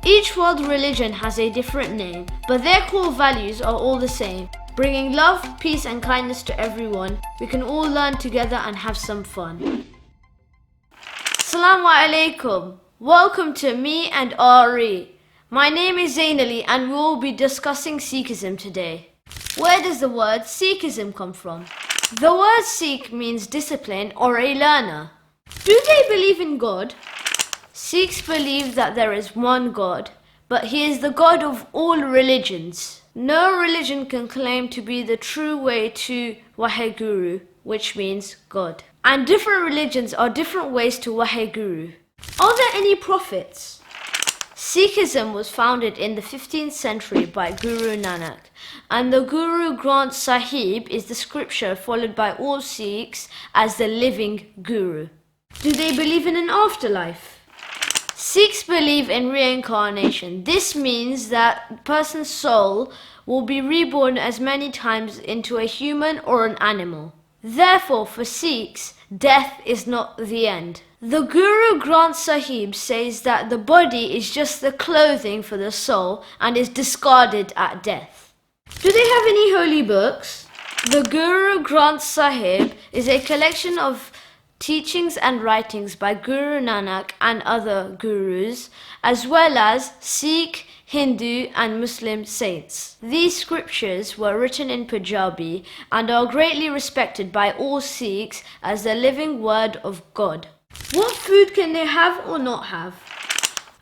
Each world religion has a different name, but their core values are all the same. Bringing love, peace and kindness to everyone, we can all learn together and have some fun. Assalamu alaikum. Welcome to me and Ari. My name is Zainali and we will be discussing Sikhism today. Where does the word Sikhism come from? The word Sikh means discipline or a learner. Do they believe in God? Sikhs believe that there is one God, but He is the God of all religions. No religion can claim to be the true way to Waheguru, which means God. And different religions are different ways to Waheguru. Are there any prophets? Sikhism was founded in the 15th century by Guru Nanak, and the Guru Granth Sahib is the scripture followed by all Sikhs as the living Guru. Do they believe in an afterlife? Sikhs believe in reincarnation. This means that a person's soul will be reborn as many times into a human or an animal. Therefore, for Sikhs, death is not the end. The Guru Granth Sahib says that the body is just the clothing for the soul and is discarded at death. Do they have any holy books? The Guru Granth Sahib is a collection of teachings and writings by Guru Nanak and other gurus, as well as Sikh, Hindu and Muslim saints. These scriptures were written in Punjabi and are greatly respected by all Sikhs as the living word of God. What food can they have or not have?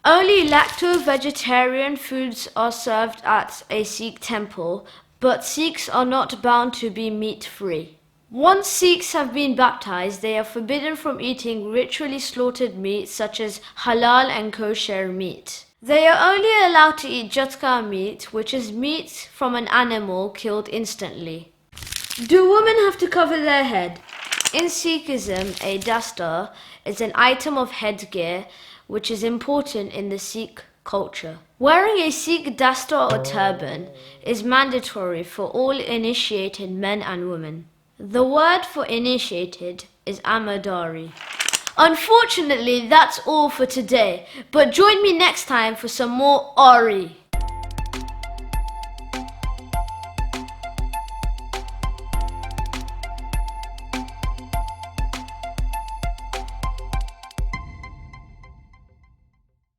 Only lacto-vegetarian foods are served at a Sikh temple, but Sikhs are not bound to be meat-free. Once Sikhs have been baptized, they are forbidden from eating ritually slaughtered meat such as halal and kosher meat. They are only allowed to eat jatka meat, which is meat from an animal killed instantly. Do women have to cover their head? In Sikhism, a dastar is an item of headgear which is important in the Sikh culture. Wearing a Sikh dastar or turban is mandatory for all initiated men and women. The word for initiated is Amadari. Unfortunately, that's all for today, but join me next time for some more Ari.